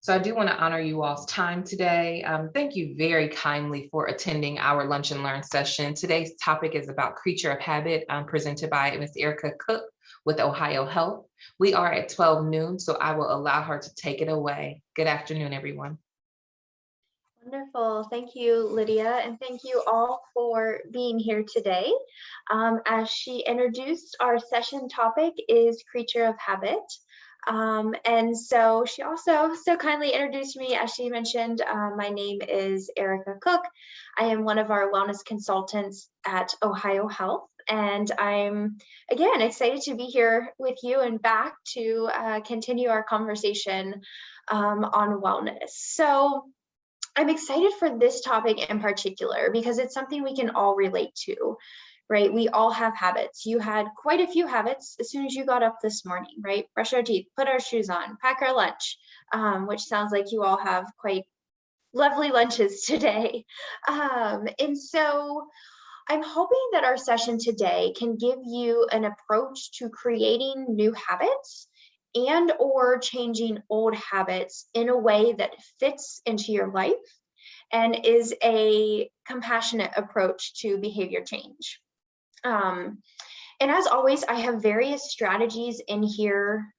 So I do want to honor you all's time today. Thank you very kindly for attending our Lunch and Learn session. Today's topic is about Creature of Habit, presented by Ms. Erica Cook with Ohio Health. We are at 12 noon, so I will allow her to take it away. Good afternoon, everyone. Wonderful. Thank you, Lydia, and thank you all for being here today. As she introduced, our session topic is Creature of Habit. And so she also so kindly introduced me. As she mentioned, my name is Erica Cook. I am one of our wellness consultants at Ohio Health, and I'm, again, excited to be here with you and back to continue our conversation on wellness. So I'm excited for this topic in particular because it's something we can all relate to, right? We all have habits. You had quite a few habits as soon as you got up this morning, right? Brush our teeth, put our shoes on, pack our lunch, which sounds like you all have quite lovely lunches today. And so I'm hoping that our session today can give you an approach to creating new habits and or changing old habits in a way that fits into your life and is a compassionate approach to behavior change. And as always, I have various strategies in here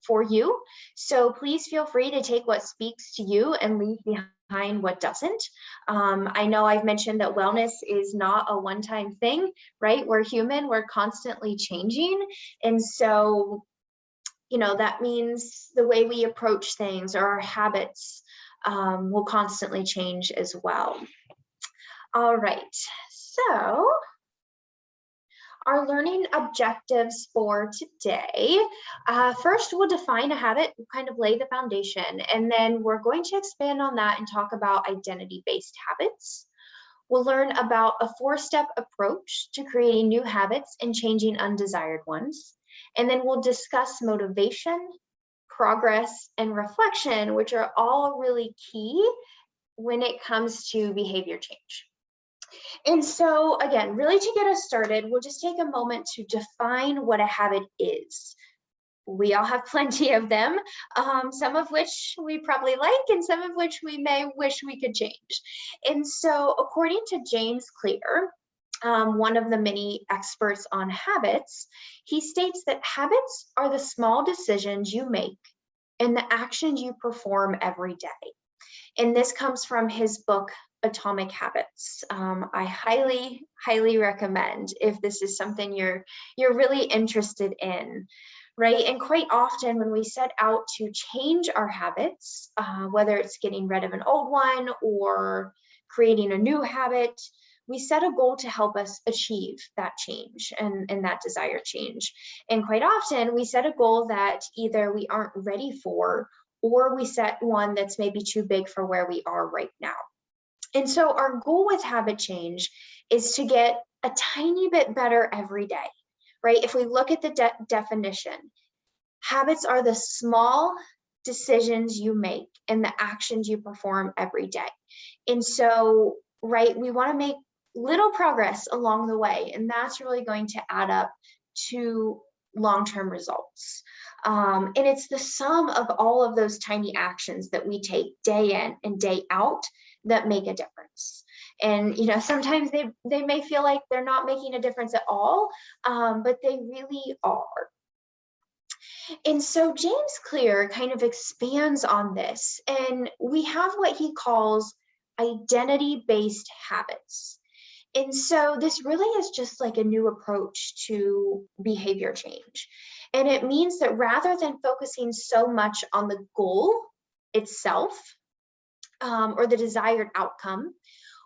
for you. So please feel free to take what speaks to you and leave behind what doesn't. I know I've mentioned that wellness is not a one-time thing, right? We're human, we're constantly changing. And so that means the way we approach things or our habits will constantly change as well. All right, so our learning objectives for today. First, we'll define a habit, kind of lay the foundation, and then we're going to expand on that and talk about identity-based habits. We'll learn about a 4-step approach to creating new habits and changing undesired ones. And then we'll discuss motivation, progress, and reflection, which are all really key when it comes to behavior change. And so again, really to get us started, we'll just take a moment to define what a habit is. We all have plenty of them, some of which we probably like and some of which we may wish we could change. And so according to James Clear, one of the many experts on habits, he states that habits are the small decisions you make and the actions you perform every day. And this comes from his book, Atomic Habits. I highly recommend if this is something you're really interested in, right? And quite often when we set out to change our habits, whether it's getting rid of an old one or creating a new habit, we set a goal to help us achieve that change and that desired change. And quite often we set a goal that either we aren't ready for, or we set one that's maybe too big for where we are right now. And so our goal with habit change is to get a tiny bit better every day, right? If we look at the definition, habits are the small decisions you make and the actions you perform every day. And so, right, we want to make little progress along the way, and that's really going to add up to long-term results. And it's the sum of all of those tiny actions that we take day in and day out that make a difference. And sometimes they may feel like they're not making a difference at all, but they really are. And so James Clear kind of expands on this, and we have what he calls identity-based habits. And so this really is just like a new approach to behavior change. And it means that rather than focusing so much on the goal itself or the desired outcome,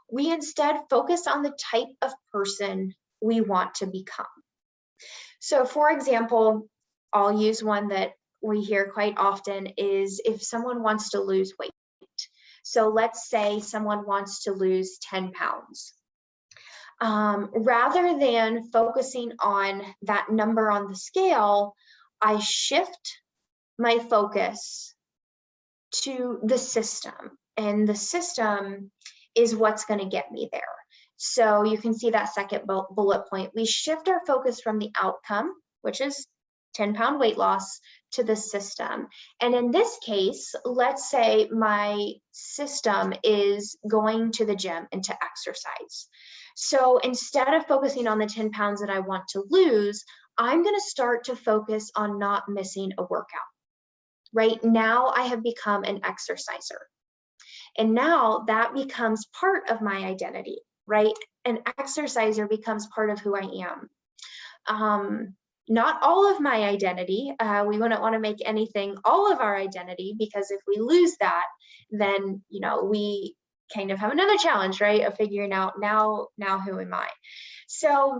we instead focus on the type of person we want to become. So for example, I'll use one that we hear quite often is if someone wants to lose weight. So let's say someone wants to lose 10 pounds. Rather than focusing on that number on the scale, I shift my focus to the system, and the system is what's going to get me there. So you can see that second bullet point. We shift our focus from the outcome, which is 10-pound weight loss to the system. And in this case, let's say my system is going to the gym and to exercise. So instead of focusing on the 10 pounds that I want to lose, I'm going to start to focus on not missing a workout. Right now, I have become an exerciser. And now that becomes part of my identity, right? An exerciser becomes part of who I am. Not all of my identity. We wouldn't want to make anything all of our identity, because if we lose that, then, you know, we kind of have another challenge, right? Of figuring out now who am I? So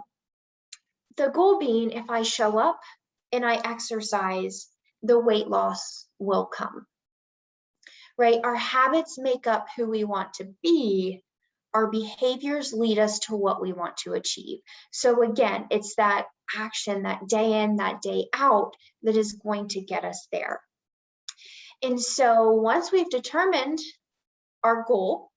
the goal being, if I show up and I exercise, the weight loss will come, right? Our habits make up who we want to be. Our behaviors lead us to what we want to achieve. So again, it's that action, that day in, that day out, that is going to get us there. And so once we've determined our goal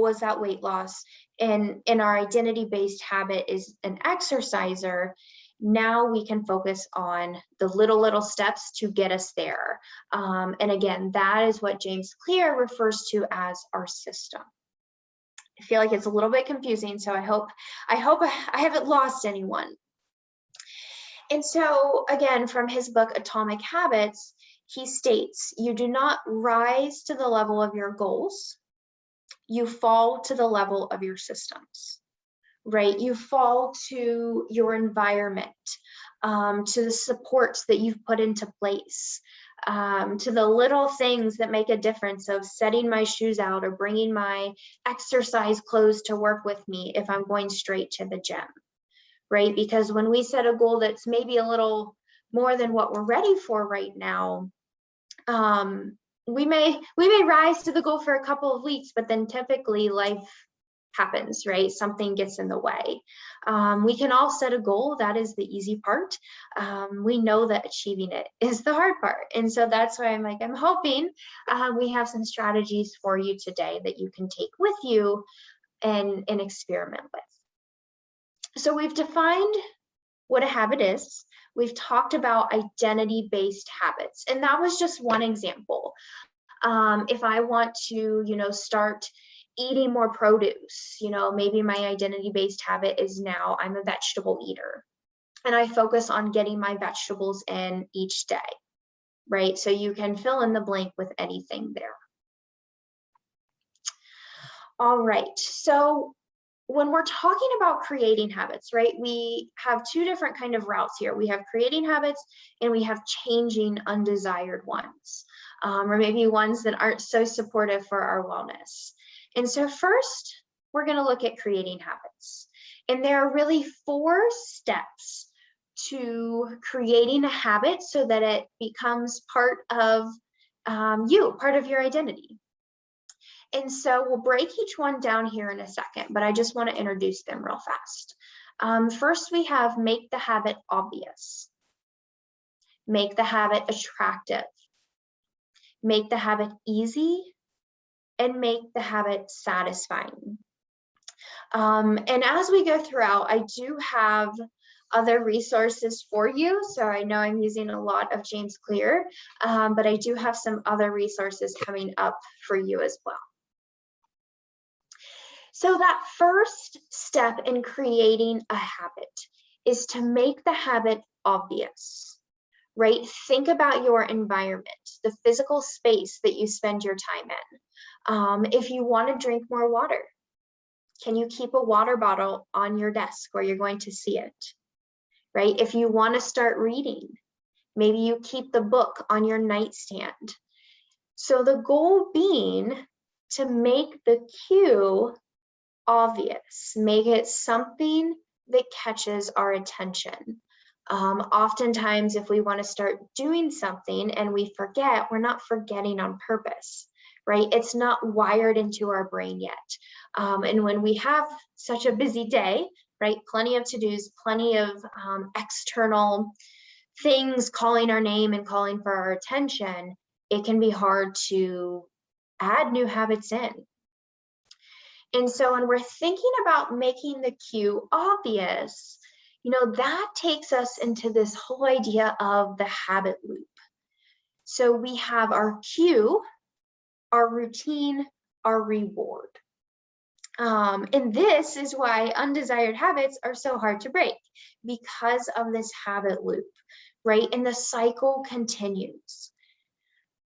is that weight loss, and our identity-based habit is an exerciser, now we can focus on the little steps to get us there. And again, that is what James Clear refers to as our system. I feel like it's a little bit confusing, so I hope I haven't lost anyone. And so again, from his book, Atomic Habits, he states, you do not rise to the level of your goals, you fall to the level of your systems, right? You fall to your environment, to the supports that you've put into place, to the little things that make a difference of setting my shoes out or bringing my exercise clothes to work with me if I'm going straight to the gym, right? Because when we set a goal that's maybe a little more than what we're ready for right now, we may rise to the goal for a couple of weeks, but then typically life happens, right? Something gets in the way. We can all set a goal. That is the easy part. We know that achieving it is the hard part. And so that's why I'm hoping we have some strategies for you today that you can take with you and experiment with. So we've defined what a habit is. We've talked about identity-based habits, and that was just one example. If I want to, start eating more produce, maybe my identity-based habit is now I'm a vegetable eater, and I focus on getting my vegetables in each day, right? So you can fill in the blank with anything there. All right, so when we're talking about creating habits, right, we have two different kind of routes here. We have creating habits and we have changing undesired ones, or maybe ones that aren't so supportive for our wellness. And so first, we're going to look at creating habits. And there are really 4 steps to creating a habit so that it becomes part of part of your identity. And so we'll break each one down here in a second, but I just want to introduce them real fast. First, we have make the habit obvious, make the habit attractive, make the habit easy, and make the habit satisfying. And as we go throughout, I do have other resources for you. So I know I'm using a lot of James Clear, but I do have some other resources coming up for you as well. So that first step in creating a habit is to make the habit obvious, right? Think about your environment, the physical space that you spend your time in. If you want to drink more water, can you keep a water bottle on your desk where you're going to see it, right? If you want to start reading, maybe you keep the book on your nightstand. So the goal being to make the cue obvious, make it something that catches our attention. Oftentimes, if we want to start doing something and we forget, we're not forgetting on purpose, right? It's not wired into our brain yet. And when we have such a busy day, right, plenty of to-dos, plenty of external things calling our name and calling for our attention, it can be hard to add new habits in. And so when we're thinking about making the cue obvious, That takes us into this whole idea of the habit loop. So we have our cue, our routine, our reward. And this is why undesired habits are so hard to break, because of this habit loop, right? And the cycle continues.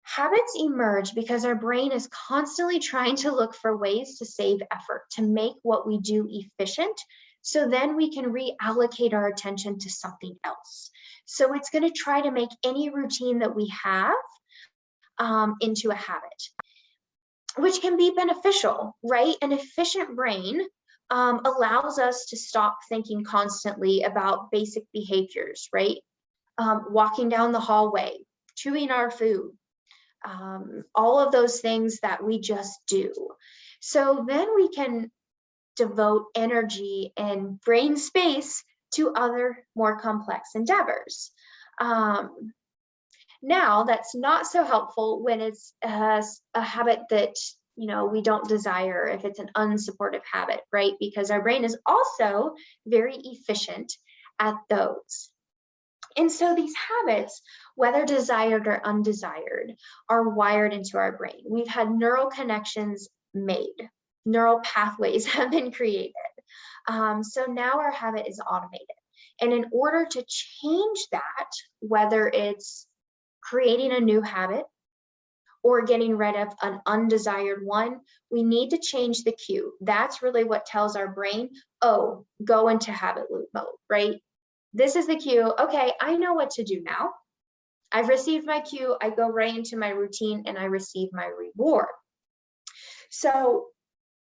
Habits emerge because our brain is constantly trying to look for ways to save effort, to make what we do efficient, so then we can reallocate our attention to something else. So it's going to try to make any routine that we have into a habit, which can be beneficial, right? An efficient brain allows us to stop thinking constantly about basic behaviors, right? Walking down the hallway, chewing our food, all of those things that we just do. So then we can devote energy and brain space to other more complex endeavors. Now, that's not so helpful when it's a habit that we don't desire, if it's an unsupportive habit, right? Because our brain is also very efficient at those. And so these habits, whether desired or undesired, are wired into our brain. We've had neural connections made, neural pathways have been created. So now our habit is automated. And in order to change that, whether it's creating a new habit or getting rid of an undesired one, we need to change the cue. That's really what tells our brain, oh, go into habit loop mode, right? This is the cue. Okay, I know what to do now. I've received my cue. I go right into my routine and I receive my reward. So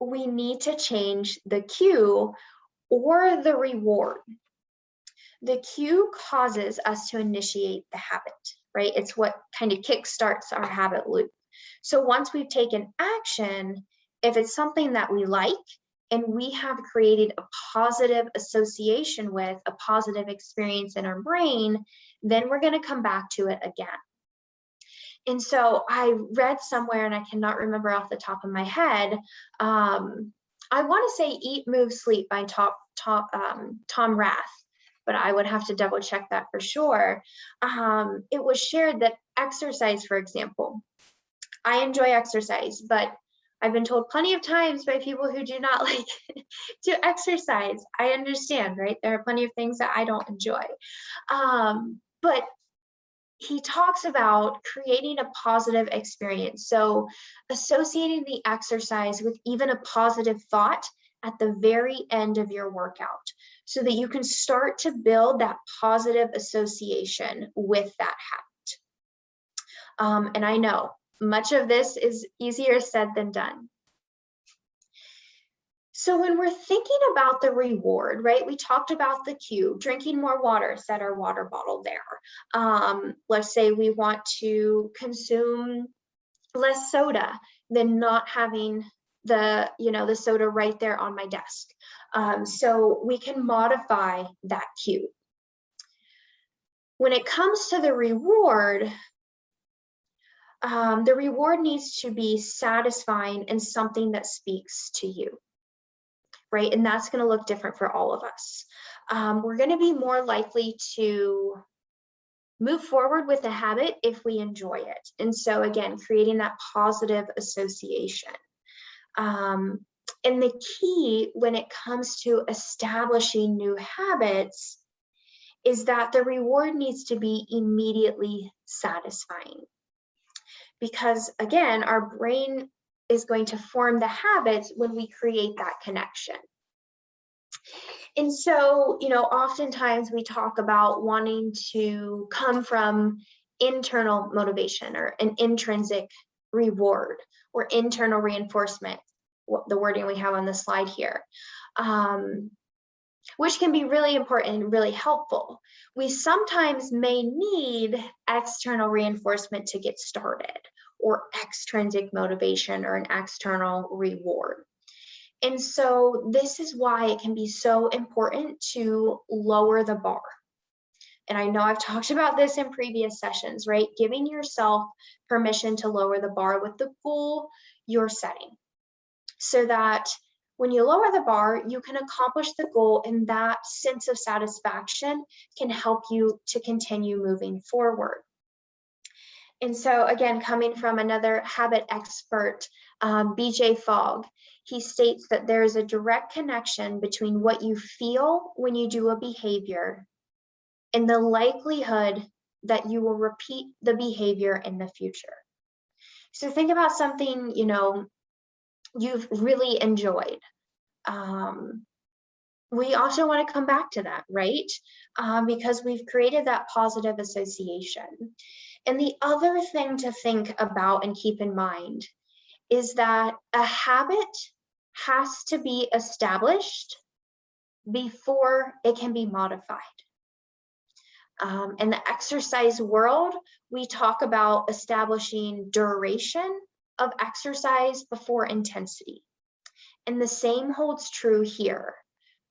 we need to change the cue or the reward. The cue causes us to initiate the habit, right? It's what kind of kickstarts our habit loop. So once we've taken action, if it's something that we like and we have created a positive association with, a positive experience in our brain, then we're going to come back to it again. And so I read somewhere, and I cannot remember off the top of my head, I want to say Eat, Move, Sleep by Tom Rath, but I would have to double check that for sure. It was shared that exercise, for example, I enjoy exercise, but I've been told plenty of times by people who do not like to exercise. I understand, right? There are plenty of things that I don't enjoy. But he talks about creating a positive experience. So associating the exercise with even a positive thought at the very end of your workout, so that you can start to build that positive association with that habit. And I know much of this is easier said than done. So when we're thinking about the reward, right, we talked about the cue, drinking more water, set our water bottle there. Let's say we want to consume less soda than not having the soda right there on my desk. So we can modify that cue. When it comes to the reward needs to be satisfying and something that speaks to you, right? And that's going to look different for all of us. We're going to be more likely to move forward with a habit if we enjoy it. And so again, creating that positive association. And the key when it comes to establishing new habits is that the reward needs to be immediately satisfying. Because again, our brain is going to form the habits when we create that connection. And so, oftentimes we talk about wanting to come from internal motivation or an intrinsic reward or internal reinforcement, the wording we have on the slide here, which can be really important and really helpful. We sometimes may need external reinforcement to get started, or extrinsic motivation or an external reward. And so this is why it can be so important to lower the bar. And I know I've talked about this in previous sessions, right? Giving yourself permission to lower the bar with the goal you're setting, so that When you lower the bar, you can accomplish the goal, and that sense of satisfaction can help you to continue moving forward. And so again, coming from another habit expert, BJ Fogg, he states that there is a direct connection between what you feel when you do a behavior and the likelihood that you will repeat the behavior in the future. So think about something, you've really enjoyed. We also want to come back to that, right? Because we've created that positive association. And the other thing to think about and keep in mind is that a habit has to be established before it can be modified. In the exercise world, we talk about establishing duration of exercise before intensity. And the same holds true here.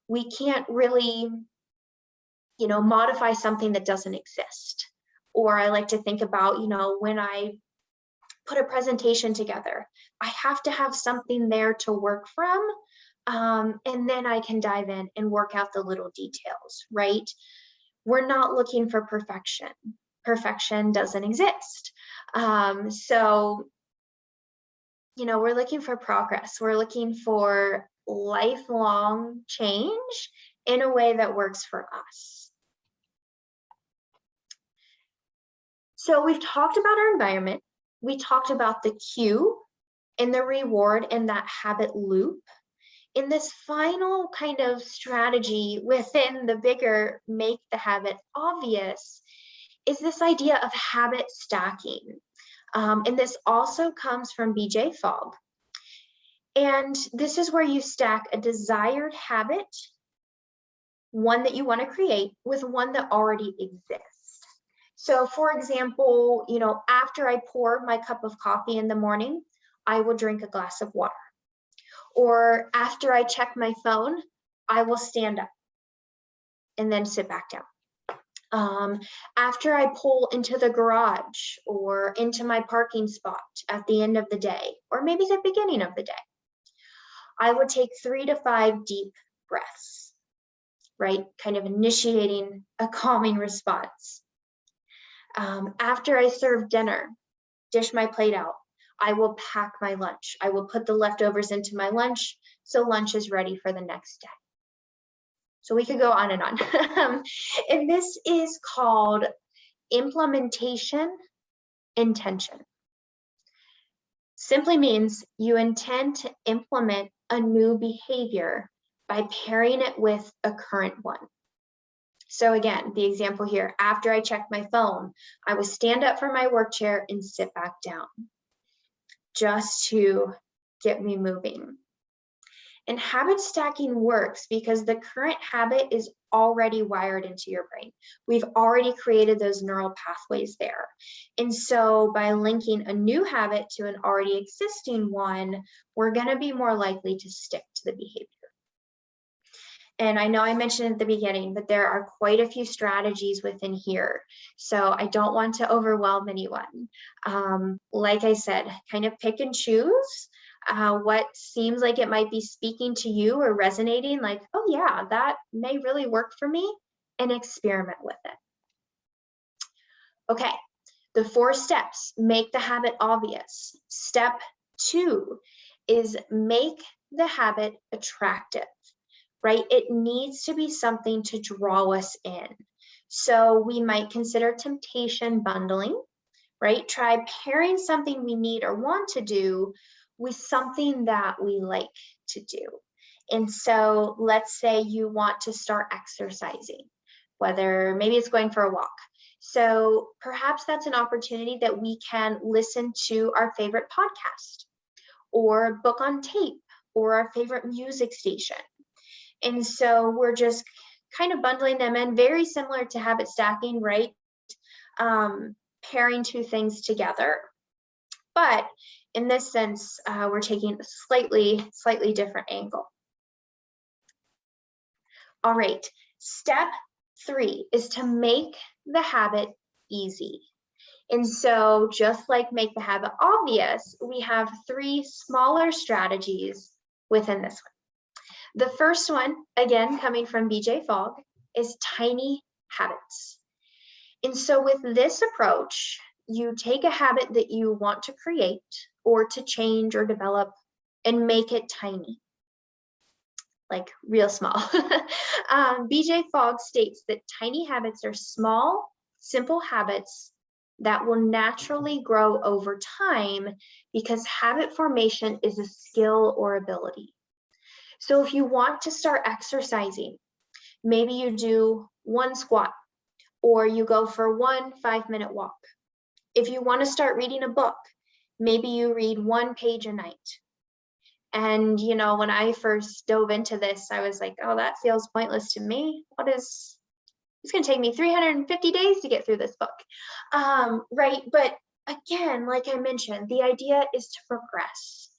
We can't really, modify something that doesn't exist. Or I like to think about, when I put a presentation together, I have to have something there to work from. And then I can dive in and work out the little details, right? We're not looking for perfection. Perfection doesn't exist. So, we're looking for progress. We're looking for lifelong change in a way that works for us. So we've talked about our environment. We talked about the cue and the reward and that habit loop. In this final kind of strategy within the bigger make the habit obvious is this idea of habit stacking. And this also comes from BJ Fogg. And this is where you stack a desired habit, one that you want to create, with one that already exists. So for example, after I pour my cup of coffee in the morning, I will drink a glass of water. Or after I check my phone, I will stand up and then sit back down. After I pull into the garage or into my parking spot at the end of the day, or maybe the beginning of the day, I would take 3 to 5 deep breaths, right? Kind of initiating a calming response. After I serve dinner, dish my plate out, I will pack my lunch. I will put the leftovers into my lunch, so lunch is ready for the next day. So we could go on and on. And this is called implementation intention. Simply means you intend to implement a new behavior by pairing it with a current one. So again, the example here, after I check my phone, I will stand up from my work chair and sit back down, just to get me moving. And habit stacking works because the current habit is already wired into your brain. We've already created those neural pathways there. And so by linking a new habit to an already existing one, we're going to be more likely to stick to the behavior. And I know I mentioned at the beginning, but there are quite a few strategies within here. So I don't want to overwhelm anyone. Like I said, kind of pick and choose what seems like it might be speaking to you or resonating, like, oh yeah, that may really work for me, and experiment with it. Okay, the 4 steps make the habit obvious. Step 2 is make the habit attractive. Right? It needs to be something to draw us in. So we might consider temptation bundling, right? Try pairing something we need or want to do with something that we like to do. And so let's say you want to start exercising, whether maybe it's going for a walk. So perhaps that's an opportunity that we can listen to our favorite podcast or book on tape or our favorite music station. And so we're just kind of bundling them in, very similar to habit stacking, right? Pairing 2 things together. But in this sense, we're taking a slightly different angle. All right, step 3 is to make the habit easy. And so just like make the habit obvious, we have 3 smaller strategies within this one. The first one, again, coming from BJ Fogg, is tiny habits. And so with this approach, you take a habit that you want to create or to change or develop and make it tiny, like real small. BJ Fogg states that tiny habits are small, simple habits that will naturally grow over time because habit formation is a skill or ability. So if you want to start exercising, maybe you do one squat or you go for 1 5-minute walk. If you want to start reading a book, maybe you read 1 page a night. And, you know, when I first dove into this, I was like, oh, that feels pointless to me. It's going to take me 350 days to get through this book. Right. But again, like I mentioned, the idea is to progress.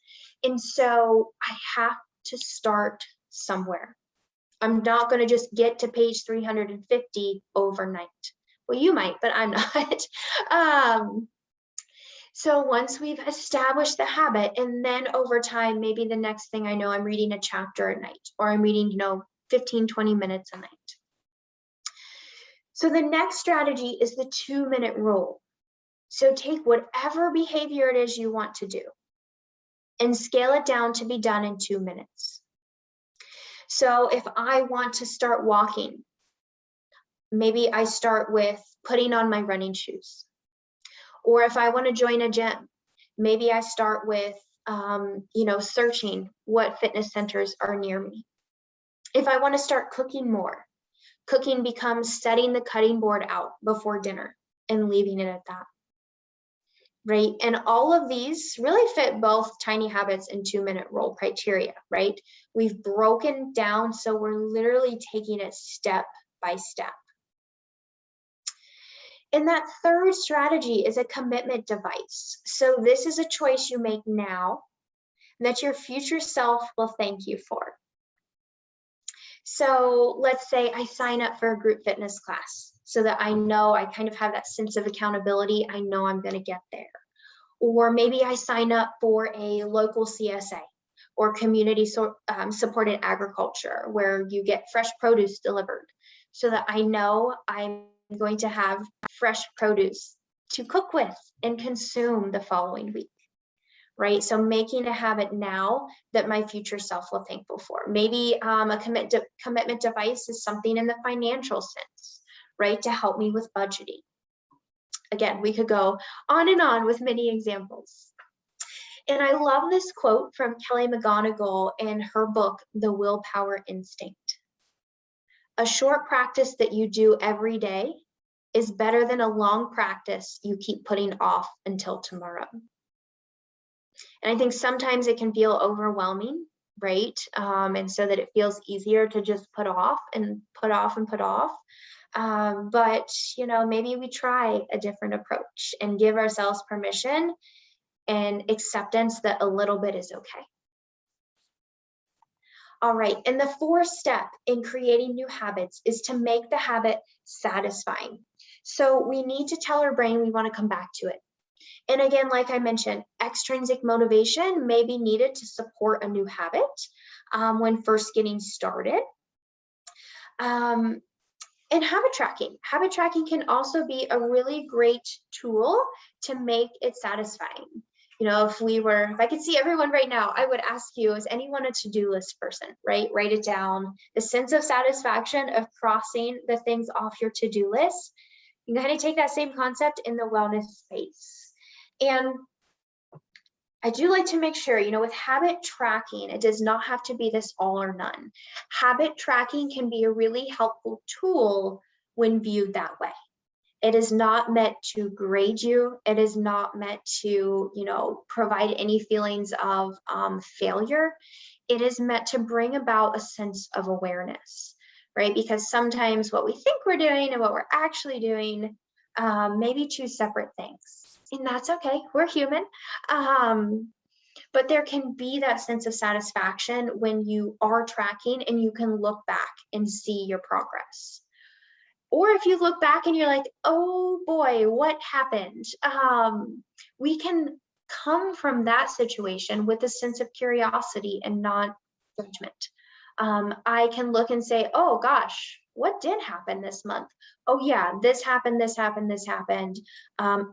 And so I have to start somewhere. I'm not going to just get to page 350 overnight. Well, you might, but I'm not. So once we've established the habit, and then over time, maybe the next thing I know, I'm reading a chapter at night, or I'm reading, 15, 20 minutes a night. So the next strategy is the 2-minute rule. So take whatever behavior it is you want to do and scale it down to be done in 2 minutes. So if I want to start walking, maybe I start with putting on my running shoes. Or if I want to join a gym, maybe I start with, searching what fitness centers are near me. If I want to start cooking more, cooking becomes setting the cutting board out before dinner and leaving it at that. Right? And all of these really fit both tiny habits and 2-minute rule criteria, right? We've broken down, so we're literally taking it step by step. And that third strategy is a commitment device. So this is a choice you make now that your future self will thank you for. So let's say I sign up for a group fitness class so that I know I kind of have that sense of accountability. I know I'm going to get there. Or maybe I sign up for a local CSA or community supported agriculture where you get fresh produce delivered so that I know I'm going to have fresh produce to cook with and consume the following week, right? So making a habit now that my future self will thankful for. Maybe a commitment device is something in the financial sense, right? To help me with budgeting. Again, we could go on and on with many examples. And I love this quote from Kelly McGonigal in her book, The Willpower Instinct. A short practice that you do every day is better than a long practice you keep putting off until tomorrow. And I think sometimes it can feel overwhelming, right? And so that it feels easier to just put off and put off and put off. But, maybe we try a different approach and give ourselves permission and acceptance that a little bit is okay. All right, and the fourth step in creating new habits is to make the habit satisfying. So we need to tell our brain we want to come back to it. And again, like I mentioned, extrinsic motivation may be needed to support a new habit when first getting started. And habit tracking can also be a really great tool to make it satisfying. If I could see everyone right now, I would ask you, is anyone a to-do list person, right? Write it down. The sense of satisfaction of crossing the things off your to-do list. You can kind of take that same concept in the wellness space. And I do like to make sure, with habit tracking, it does not have to be this all or none. Habit tracking can be a really helpful tool when viewed that way. It is not meant to grade you. It is not meant to, provide any feelings of failure. It is meant to bring about a sense of awareness, right? Because sometimes what we think we're doing and what we're actually doing may be two separate things. And that's okay, we're human. But there can be that sense of satisfaction when you are tracking and you can look back and see your progress. Or if you look back and you're like, oh boy, what happened? We can come from that situation with a sense of curiosity and not judgment. I can look and say, oh gosh, what did happen this month? Oh yeah, this happened, this happened, this happened.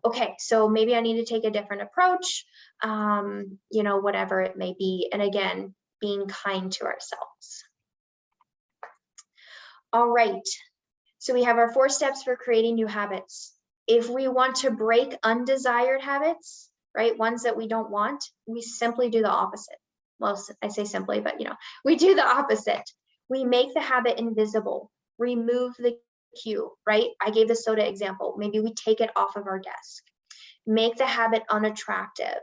Okay, so maybe I need to take a different approach, whatever it may be. And again, being kind to ourselves. All right, so we have our 4 steps for creating new habits. If we want to break undesired habits, right, ones that we don't want, we simply do the opposite. Well, I say simply, but we do the opposite. We make the habit invisible, remove the cue, right? I gave the soda example. Maybe we take it off of our desk. Make the habit unattractive,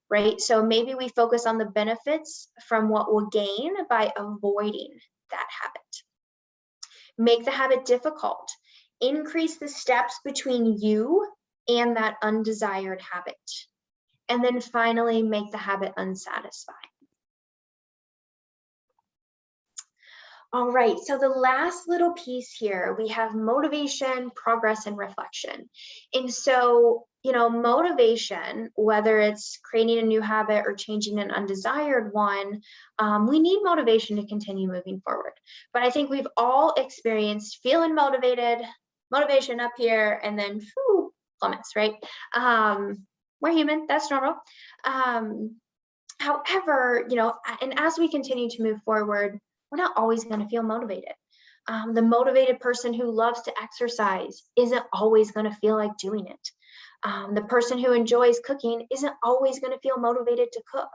right? So maybe we focus on the benefits from what we'll gain by avoiding that habit. Make the habit difficult. Increase the steps between you and that undesired habit. And then finally, make the habit unsatisfying. All right, so the last little piece here, we have motivation, progress, and reflection. And so, motivation, whether it's creating a new habit or changing an undesired one, we need motivation to continue moving forward. But I think we've all experienced feeling motivated, motivation up here, and then plummets, right? We're human, that's normal. However, and as we continue to move forward, we're not always going to feel motivated. The motivated person who loves to exercise isn't always going to feel like doing it. The person who enjoys cooking isn't always going to feel motivated to cook.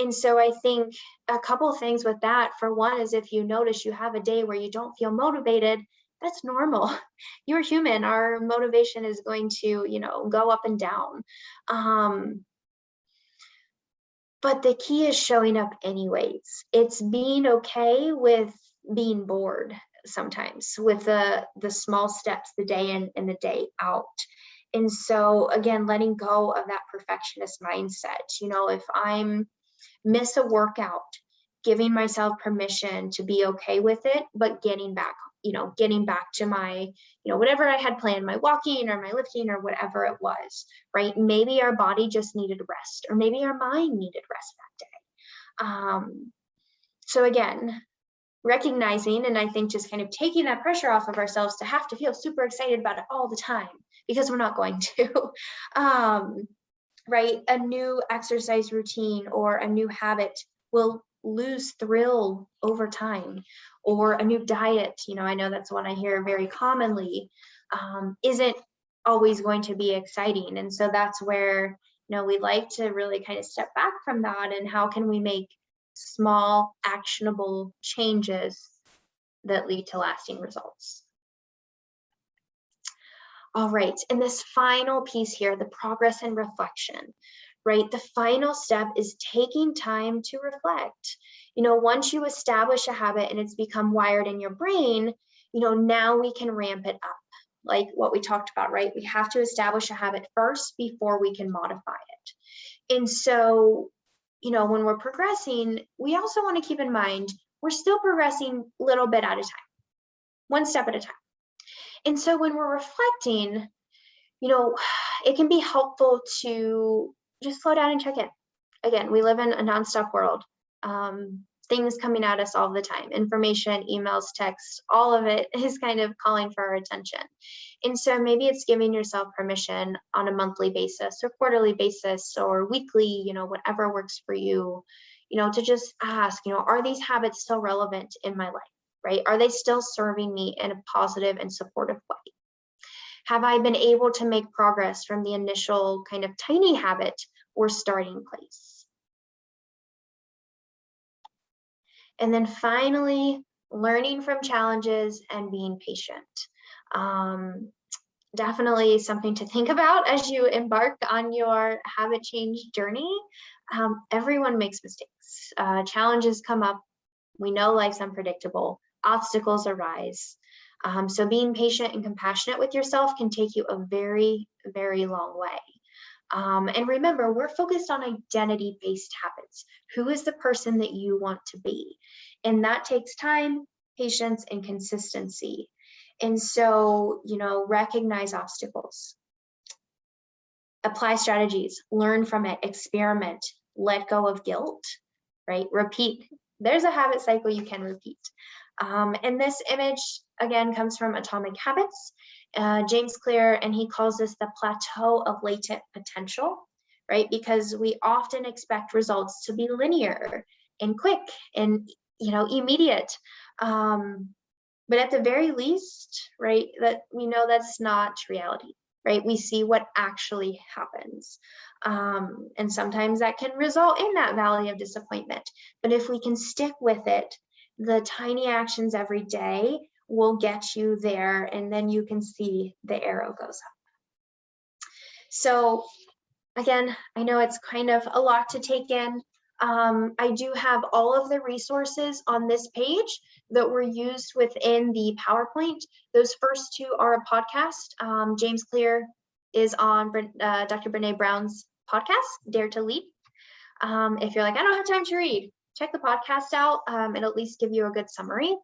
And so I think a couple of things with that, for one, is if you notice you have a day where you don't feel motivated, that's normal. You're human. Our motivation is going to, go up and down. But the key is showing up anyways. It's being okay with being bored sometimes, with the small steps, the day in and the day out. And so again, letting go of that perfectionist mindset. If I'm miss a workout, giving myself permission to be okay with it, but getting back to my, whatever I had planned, my walking or my lifting or whatever it was, right? Maybe our body just needed rest, or maybe our mind needed rest that day. So again, recognizing, and I think just kind of taking that pressure off of ourselves to have to feel super excited about it all the time, because we're not going to, right? A new exercise routine or a new habit will lose thrill over time, or a new diet, I know that's one I hear very commonly, isn't always going to be exciting. And so that's where, we like to really kind of step back from that, and how can we make small, actionable changes that lead to lasting results. All right, and this final piece here, the progress and reflection, right? The final step is taking time to reflect. Once you establish a habit and it's become wired in your brain, now we can ramp it up. Like what we talked about, right? We have to establish a habit first before we can modify it. And so, when we're progressing, we also want to keep in mind, we're still progressing a little bit at a time, one step at a time. And so when we're reflecting, it can be helpful to just slow down and check in. Again, we live in a nonstop world. Things coming at us all the time, information, emails, texts, all of it is kind of calling for our attention. And so maybe it's giving yourself permission on a monthly basis or quarterly basis or weekly, whatever works for you, to just ask, are these habits still relevant in my life, right? Are they still serving me in a positive and supportive way? Have I been able to make progress from the initial kind of tiny habit or starting place? And then finally, learning from challenges and being patient. Definitely something to think about as you embark on your habit change journey. Everyone makes mistakes. Challenges come up. We know life's unpredictable. Obstacles arise. So being patient and compassionate with yourself can take you a very, very long way. And remember, we're focused on identity-based habits. Who is the person that you want to be? And that takes time, patience, and consistency. And so, recognize obstacles, apply strategies, learn from it, experiment, let go of guilt, right? Repeat there's a habit cycle you can repeat. And this image, again, comes from Atomic Habits, James Clear, and he calls this the plateau of latent potential, right? Because we often expect results to be linear and quick and, immediate. But at the very least, right, that we know that's not reality, right? We see what actually happens. And sometimes that can result in that valley of disappointment. But if we can stick with it, the tiny actions every day will get you there, and then you can see the arrow goes up. So again, I know it's kind of a lot to take in. I do have all of the resources on this page that were used within the PowerPoint. Those first two are a podcast. James Clear is on Dr. Brene Brown's podcast, Dare to Lead. If you're like, I don't have time to read, check the podcast out. It'll at least give you a good summary.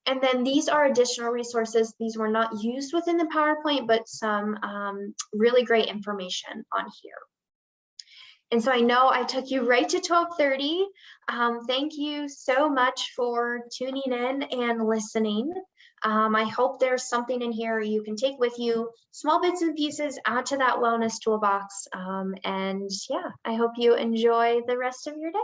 And then these are additional resources. These were not used within the PowerPoint, but some really great information on here. And so I know I took you right to 12:30. Thank you so much for tuning in and listening. I hope there's something in here you can take with you, small bits and pieces, add to that wellness toolbox. And yeah, I hope you enjoy the rest of your day.